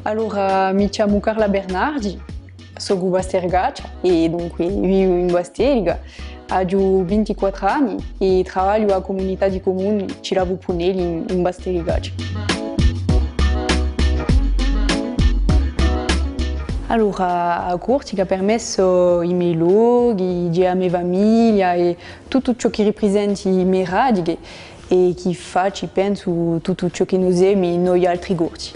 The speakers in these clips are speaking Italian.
Allora, mi chiamo Carla Bernardi, sono bastergacia e dunque vivo in Basteriga. Ho 24 anni e lavoro alla comunità di comuni Ciravo Punelli in Basterigacia. Allora, a corte ha permesso i miei luoghi, la mia famiglia e tutto ciò che rappresenta i miei radicali e che fa, ci penso, tutto ciò che noi siamo noi altri corti.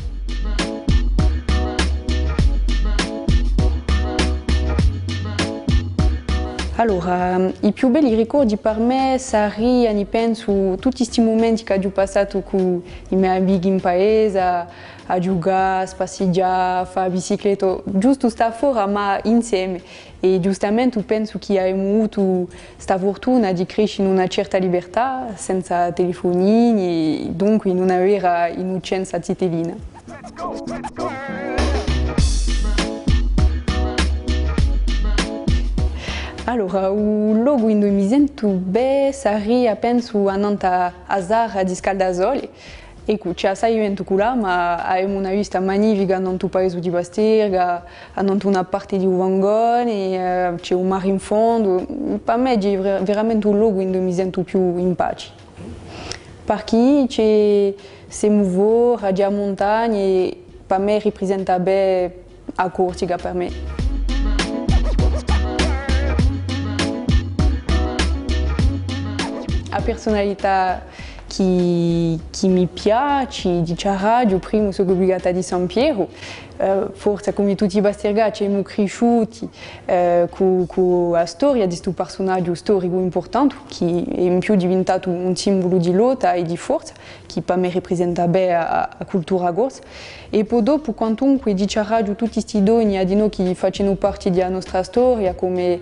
Allora, i più belli ricordi per me saranno, penso, tutti questi momenti che ho passato con i miei amici in paese, a giocare, a passeggiare, a fare bicicletta, giusto stare fuori ma insieme. E giustamente penso che abbiamo avuto questa fortuna di crescere in una certa libertà, senza telefonini e dunque in una vera innocenza cittadina. Allora, il luogo in cui mi sento bene sarebbe, penso, a Zara di Scaldasole. Ecco, c'è assai vento là, ma abbiamo una vista magnifica in tutto il paese di Basterga, in una parte di Uvangone, c'è un mare in fondo. Per me è veramente un luogo in cui mi sento più in pace. Perché c'è Semuvo, Radio Montagne, e per me rappresenta bene a Corsica per me. La personalità che mi piace di radio, prima sono obbligata di San Piero, forse come tutti i bastergacci siamo cresciuti con la storia di questo personaggio storico importante che è in più diventato un simbolo di lotta e di forza che per me rappresenta bene la cultura gorsa. E poi dopo, quantunque di radio tutti questi doni di noi che facciano parte della nostra storia come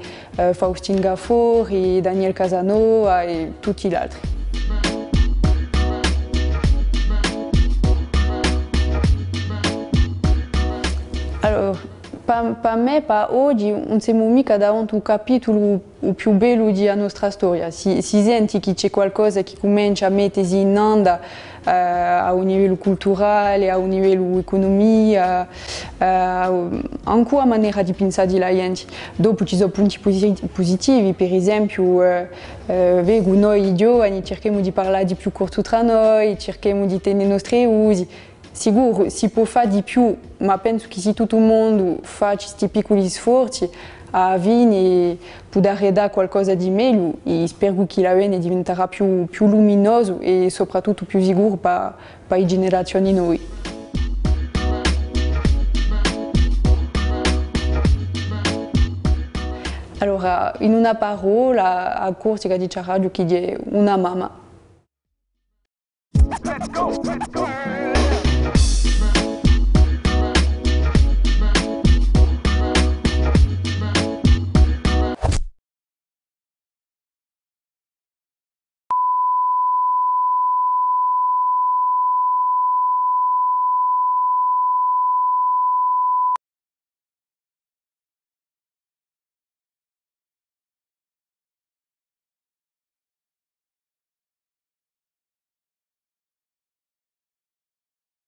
Faustin Gaffori, Daniel Casanova e tutti gli altri. Allora, per me, per oggi, non siamo mica davanti a un capitolo più bello della nostra storia. Si sente che c'è qualcosa che comincia a mettersi in onda a un livello culturale, a un livello economico, ancora maniera di pensare della gente. Dopo ci sono punti positivi, per esempio, noi giovani cerchiamo di parlare di più corto tra noi, cerchiamo di tenere i nostri usi. Sicuro si può fare di più, ma penso che se tutto il mondo fa questi piccoli sforzi, a Vini può dare qualcosa di meglio e spero che la Vini diventerà più luminoso e soprattutto più sicuro per le generazioni noi. Allora, in una parola, a Corsica di radio che è una mamma. Let's go, let's go.